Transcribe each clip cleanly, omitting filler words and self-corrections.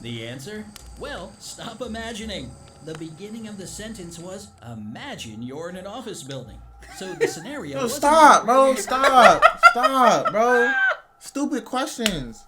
The answer? Well, stop imagining. The beginning of the sentence was, imagine you're in an office building. So the scenario Yo, wasn't stop, bro. really- Stop. Stop, bro. Stupid questions.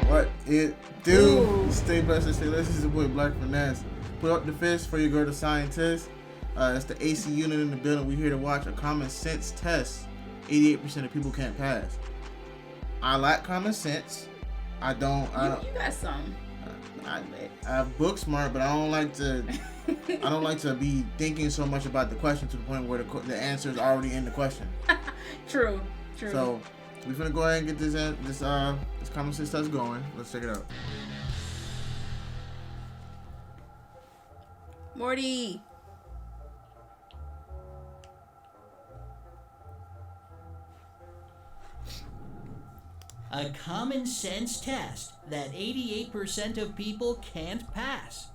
What it do? Ooh. Stay blessed and stay blessed. This is your boy Blkfinesse. Put up the fist for your girl, the scientist. It's the AC unit in the building. We're here to watch a common sense test. 88% of people can't pass. I lack common sense. I don't. You got some. I'm book smart, but I don't like to. I don't like to be thinking so much about the question to the point where the answer is already in the question. True. So we're gonna go ahead and get this common sense test going. Let's check it out. Morty. A common sense test that 88% of people can't pass.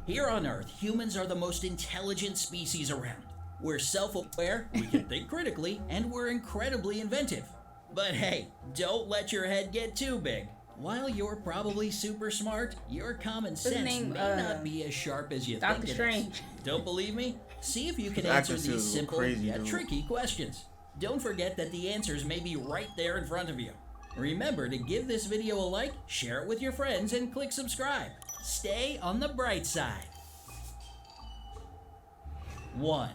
Here on Earth, humans are the most intelligent species around. We're self-aware, we can think critically, and we're incredibly inventive. But hey, don't let your head get too big. While you're probably super smart, your common sense name, may not be as sharp as you Dr. think it Strange. is. Don't believe me? See if you can His answer accuracy these is simple crazy, yet dude. tricky questions. Don't forget that the answers may be right there in front of you. Remember to give this video a like, share it with your friends, and click subscribe. Stay on the bright side. 1.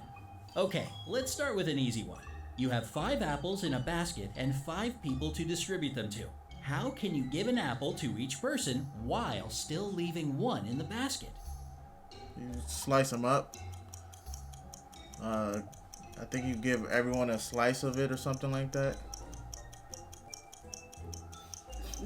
Okay, let's start with an easy one. You have 5 apples in a basket and 5 people to distribute them to. How can you give an apple to each person while still leaving one in the basket? You slice them up. I think you give everyone a slice of it or something like that.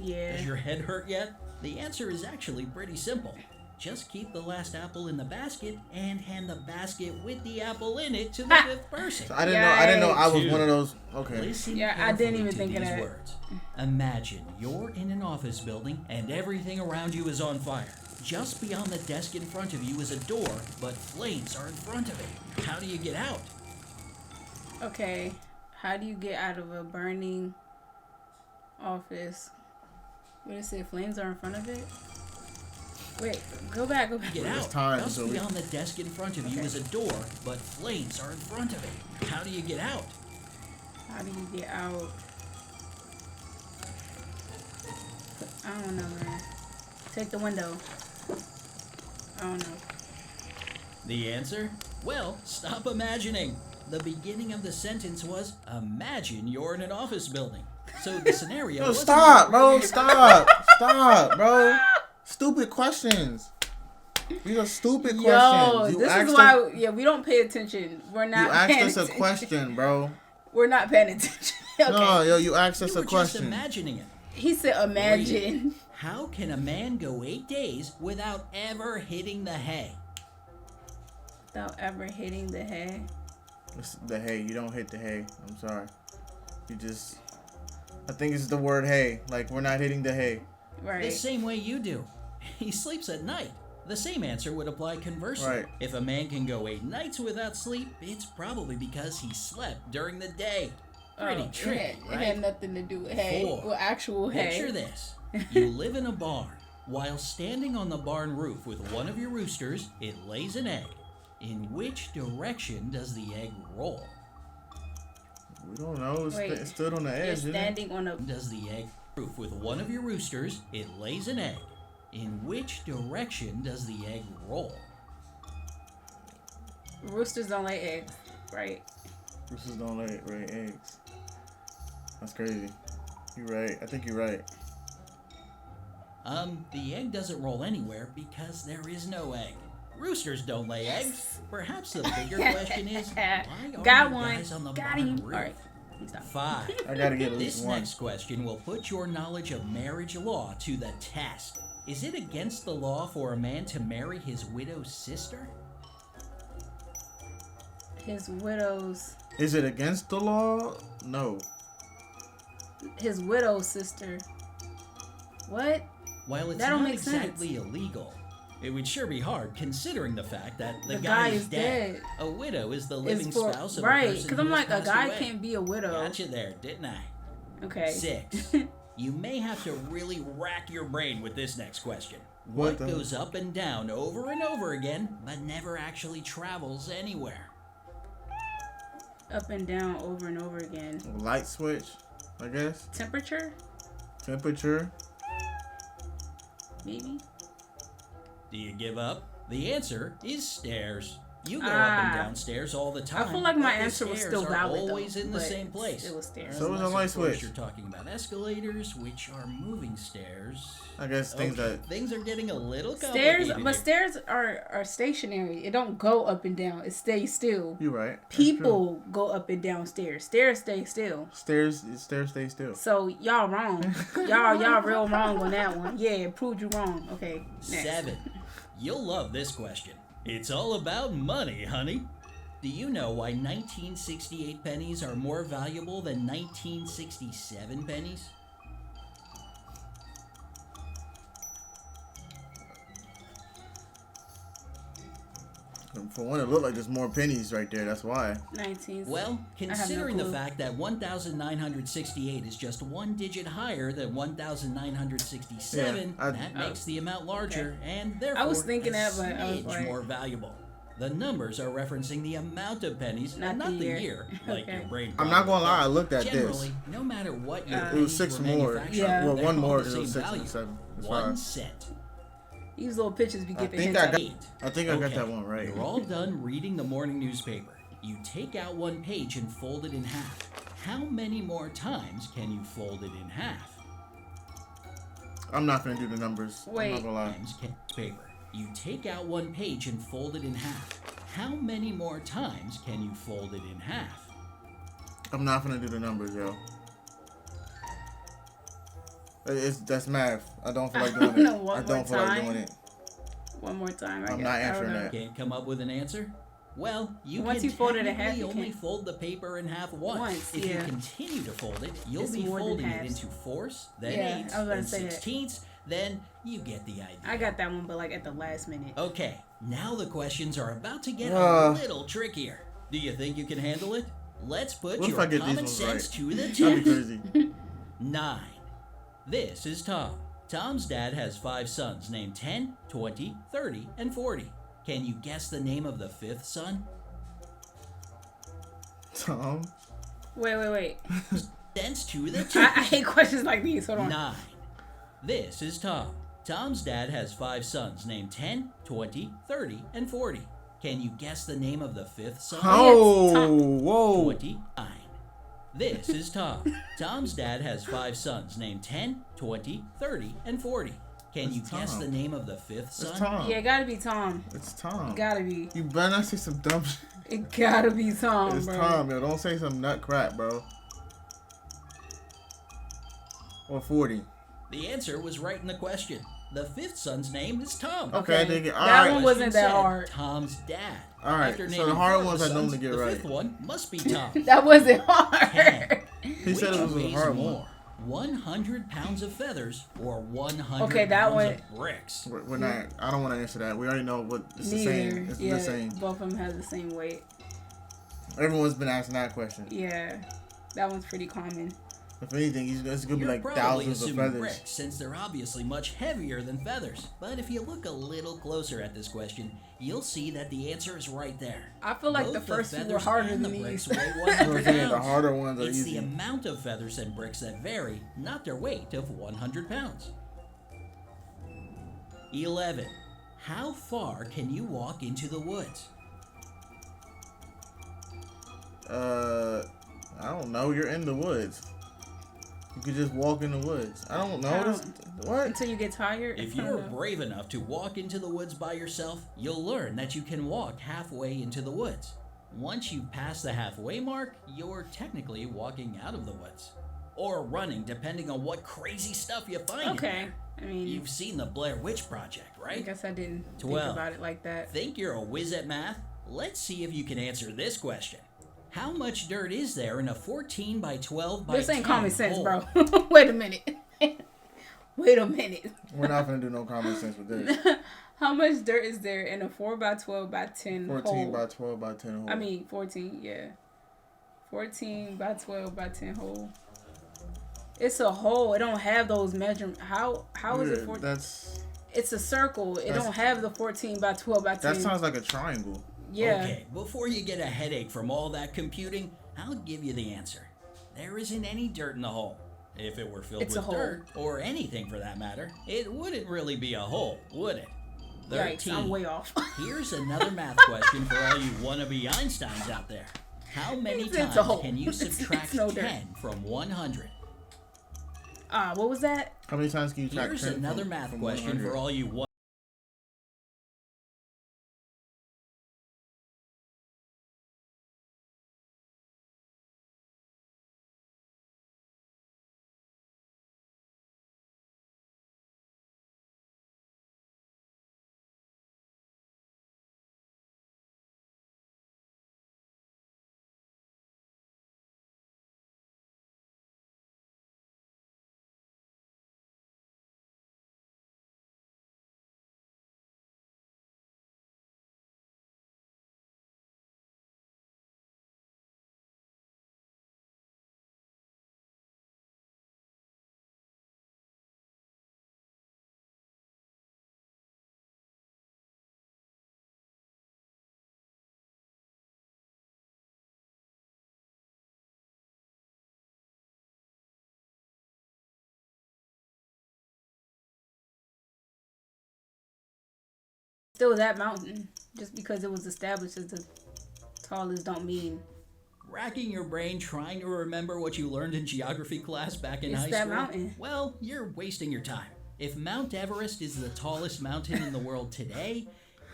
Yeah. Does your head hurt yet? The answer is actually pretty simple. Just keep the last apple in the basket and hand the basket with the apple in it to the 5th person. So I didn't know I was Two. one of those. Okay. Listen Yeah, I didn't carefully even to think of these that. words. Imagine you're in an office building and everything around you is on fire. Just beyond the desk in front of you is a door, but flames are in front of it. How do you get out? Okay. How do you get out of a burning office? What did it say? Flames are in front of it? Wait, go back. Get It's out. time, Just so we- beyond the desk in front of you is a door, but flames are in front of it. How do you get out? How do you get out? I don't know, man. Take the window. I don't know. The answer? Well, stop imagining. The beginning of the sentence was, imagine you're in an office building. So the scenario Yo, wasn't stop, bro. really- Stop, bro. Stupid questions. These are stupid Yo, questions. You this asked is why we don't pay attention. We're You not asked paying us a attention. question, bro. We're not paying attention. Okay. No, yo, you asked us You a were just question. imagining it. He said imagine. How can a man go 8 days without ever hitting the hay? Without ever hitting the hay. It's the hay. You don't hit the hay. I'm sorry. You just. I think it's the word hay. Like, we're not hitting the hay. Right. The same way you do. He sleeps at night. The same answer would apply conversely. Right. If a man can go 8 nights without sleep, it's probably because he slept during the day. Pretty tricky, It had right? nothing to do with hay. 4. With actual hay. Picture this. You live in a barn. While standing on the barn roof with one of your roosters, it lays an egg. In which direction does the egg roll? We don't know. Wait, It stood on the You're edge, didn't it? standing on a. Does the egg roof with one of your roosters, it lays an egg. In which direction does the egg roll? Roosters don't lay eggs, right? Roosters don't lay eggs. That's crazy. You're right. I think you're right. The egg doesn't roll anywhere because there is no egg. Roosters don't lay eggs. Perhaps the bigger question is, why are Got you one. guys on the Got barn him. roof? All right. Stop. 5. I gotta get at This least one. next question will put your knowledge of marriage law to the test. Is it against the law for a man to marry his widow's sister? His widow's. Is it against the law? No. His widow's sister. What? While it's That don't not make sense. exactly illegal, It would sure be hard considering the fact that the guy is is dead. dead. A widow is the It's living for spouse of right, a person because I'm who like, has a passed guy away. can't be a widow. Got you there, didn't I? Okay. 6. You may have to really rack your brain with this next question. What What goes up and down over and over again, but never actually travels anywhere? Up and down over and over again. Light switch, I guess. Temperature? Temperature. Maybe. Do you give up? The answer is stairs. You go up Ah. and down stairs all the time. I feel like my but the answer was stairs still are valid, always though, in the but same place. it was stairs. So was a Unless, light of course, switch. You're talking about escalators, which are moving stairs. I guess things Okay, that. things are getting a little Stairs, complicated. but here. stairs are stationary. It don't go up and down. It stays still. You're right. That's People go up and down stairs. Stairs stay still. true. Stairs stay still. So y'all wrong. y'all real wrong on that one. Yeah, it proved you wrong. Okay. Next. 7. You'll love this question. It's all about money, honey. Do you know why 1968 pennies are more valuable than 1967 pennies? For one, it looked like there's more pennies right there. That's why. 19. Well, no considering the clue. fact that 1,968 is just one digit higher than 1,967, Yeah, that makes the amount larger and therefore I was thinking a that, but I was smidge like- more valuable. The numbers are referencing the amount of pennies, Not and not the the year. year, like Okay. your brain. I'm not gonna lie. I probably looked at does. this. Generally, no matter what your It was pennies 6 were more. manufactured, Yeah. Well, they're one all more the because it was same 6 and value. 7. That's 1 fine. cent. These little pictures be giving think hints. I got- 8. I think I got Okay, that one right. You're all done reading the morning newspaper. You take out one page and fold it in half. How many more times can you fold it in half? I'm not gonna do the numbers. Wait. I'm not gonna lie. Times paper. You take out one page and fold it in half. How many more times can you fold it in half? I'm not gonna do the numbers, yo. That's math. I don't feel like doing it. No, one I don't more feel like time. doing it. One more time. I I'm guess. not I don't answering know. that. Can't come up with an answer? Well, you Once can you fold it in half, technically you only can't- fold the paper in half once. Once, If yeah. you continue to fold it, you'll It's be more than folding it halves. into fourths, then Yeah, eighths, I was then gonna say it. sixteenths, then you get the idea. I got that one, but like at the last minute. Okay, now the questions are about to get Ah. a little trickier. Do you think you can handle it? Let's put What if your I get these common ones sense right? to the That'd be test. crazy. 9. This is Tom. Tom's dad has 5 sons named 10, 20, 30, and 40. Can you guess the name of the 5th son? Tom. Wait. Sense to the I test. hate questions like these. Hold on. 9. This is Tom. Tom's dad has 5 sons named 10, 20, 30, and 40. Can you guess the name of the 5th son? Oh, Tom. whoa. 29. This is Tom. Tom's dad has 5 sons named 10, 20, 30, and 40. Can you It's guess Tom. the name of the 5th son? It's Tom. Yeah, it gotta be Tom. It's Tom. It gotta be. You better not say some dumb shit. It gotta be Tom, It's bro. Tom, yo. Don't say some nut crap, bro. Or 40. The answer was right in the question. The 5th son's name is Tom. Okay, they get, all That right. one wasn't that Said hard. Tom's dad. All right, After so naming the hard 4 of ones the I normally sons, get the right. 5th one must be Tom. That wasn't hard. 10. He said it Which was a weighs hard more? one. 100 pounds of feathers or 100 Okay, that pounds one- of bricks? We're not. I don't want to answer that. We already know what it's the Neither. same. It's Yeah, the same. both of them have the same weight. Everyone's been asking that question. Yeah, that one's pretty common. If anything, it's gonna be You're like probably thousands of assuming feathers. bricks, since they're obviously much heavier than feathers. But if you look a little closer at this question, you'll see that the answer is right there. I feel like Both the first two were feathers harder and than the bricks these. weigh You know 100 what I'm saying? The pounds. harder ones are It's the easy. amount of feathers and bricks that vary, not their weight of 100 pounds. 11. How far can you walk into the woods? I don't know. You're in the woods. You could just walk in the woods. I don't know. I This, what? Until you get tired. If I don't you're know. brave enough to walk into the woods by yourself, you'll learn that you can walk halfway into the woods. Once you pass the halfway mark, you're technically walking out of the woods. Or running, depending on what crazy stuff you find in Okay. there. I mean, You've seen the Blair Witch Project, I right? guess I didn't think 12. about it like that. Think you're a whiz at math? Let's see if you can answer this question. How much dirt is there in a 14 by 12 by This 10 ain't common sense, hole? bro. Wait a minute. Wait a minute. We're not gonna do no common sense with this. How much dirt is there in a 4x12x10 14 hole? by 12 by 10 hole. I mean 14, yeah. 14 by 12 by 10 hole. It's a hole. It don't have those measurements. How is it 14? It's a circle. It don't have the 14 by 12 by 10. That sounds like a triangle. Yeah. Okay, before you get a headache from all that computing, I'll give you the answer. There isn't any dirt in the hole. If it were filled It's with a hole. dirt, or anything for that matter, it wouldn't really be a hole, would it? Yikes, I'm way off. Here's another math question for all you wannabe Einsteins out there. How many It's times a hole. can you It's subtract no dirt. 10 from 100? What was that? How many times can you track Here's 10 another from, math from question 100? for all you Still that mountain. Just because it was established as the tallest don't mean racking your brain trying to remember what you learned in geography class back in It's high that school? mountain. Well, you're wasting your time. If Mount Everest is the tallest mountain in the world today,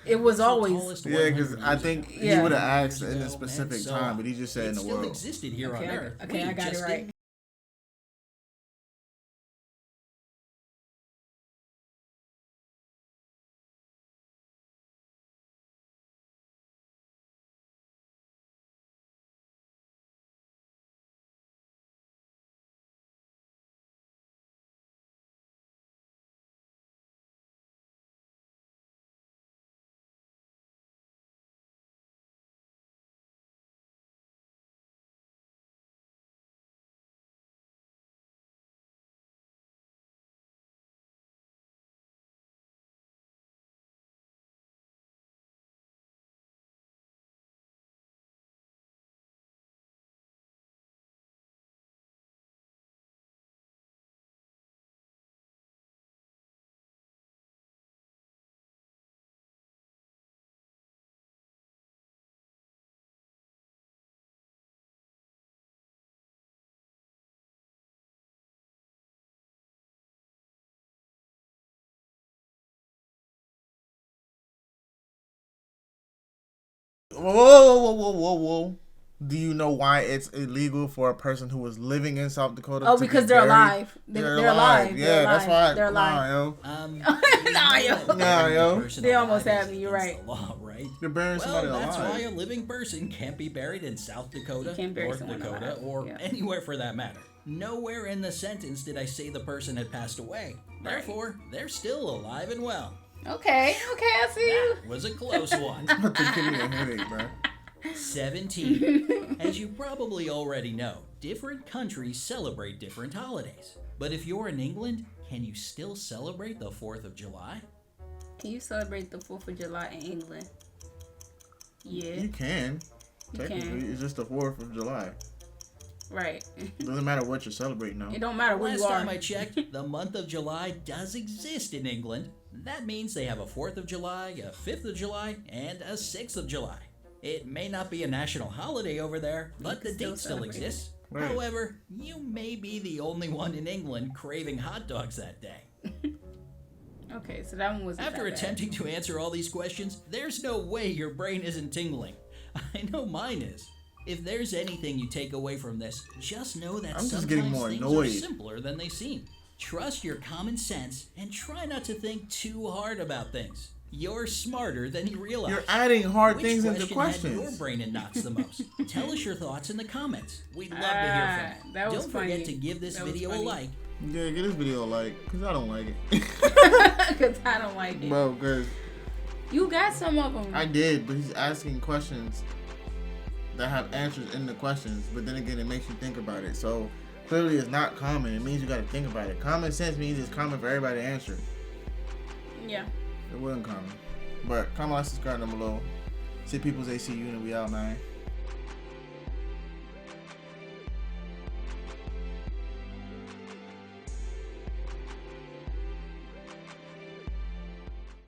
it was the always. tallest Yeah, because 100 I years think ago. he Yeah. would have asked Years in ago, a specific and so time, on. but he just said in It the still world. existed here Okay, on Earth. okay, I got it just right. didn't Whoa. Do you know why it's illegal for a person who was living in South Dakota Oh, to because be they're buried? alive. They're alive. Yeah, They're that's alive. why. They're alive. Nah, yo. Nah, yo. Nah, yo. They almost had me, you're right. The law, right? You're burying Well, somebody that's alive. why a living person can't be buried in South Dakota, You can't bury North someone Dakota, alive. or Yeah. anywhere for that matter. Nowhere in the sentence did I say the person had passed away. Therefore, they're still alive and well. Okay, I see you. That was a close one. About to give me a headache, bro. 17. As you probably already know, different countries celebrate different holidays. But if you're in England, can you still celebrate the 4th of July? Can you celebrate the 4th of July in England? Yeah, You can. You Technically, can. it's just the 4th of July. right. Doesn't matter what you're celebrating now. It don't matter where Last you are. time I checked, the month of July does exist in England. That means they have a 4th of July, a 5th of July, and a 6th of July. It may not be a national holiday over there, but the can still date still celebrate it. exists. Right. However, you may be the only one in England craving hot dogs that day. Okay, so that one wasn't After that bad. attempting to answer all these questions, there's no way your brain isn't tingling. I know mine is. If there's anything you take away from this, just know that I'm just sometimes getting more things annoyed. are simpler than they seem. Trust your common sense and try not to think too hard about things. You're smarter than you realize. You're adding hard Which things into Had your questions. brain in knots the most? Tell us your thoughts in the comments. We'd love to hear from you. That was Don't funny. forget to give this That was video a funny. like. Yeah, give this video a like, because I don't like it. Because I don't like it. Bro, because You got some of them. I did, but he's asking questions that have answers in the questions. But then again, it makes you think about it. So clearly, it's not common. It means you got to think about it. Common sense means it's common for everybody to answer. Yeah. It wasn't common. But comment, like, subscribe down below. See people's AC unit. We out, man.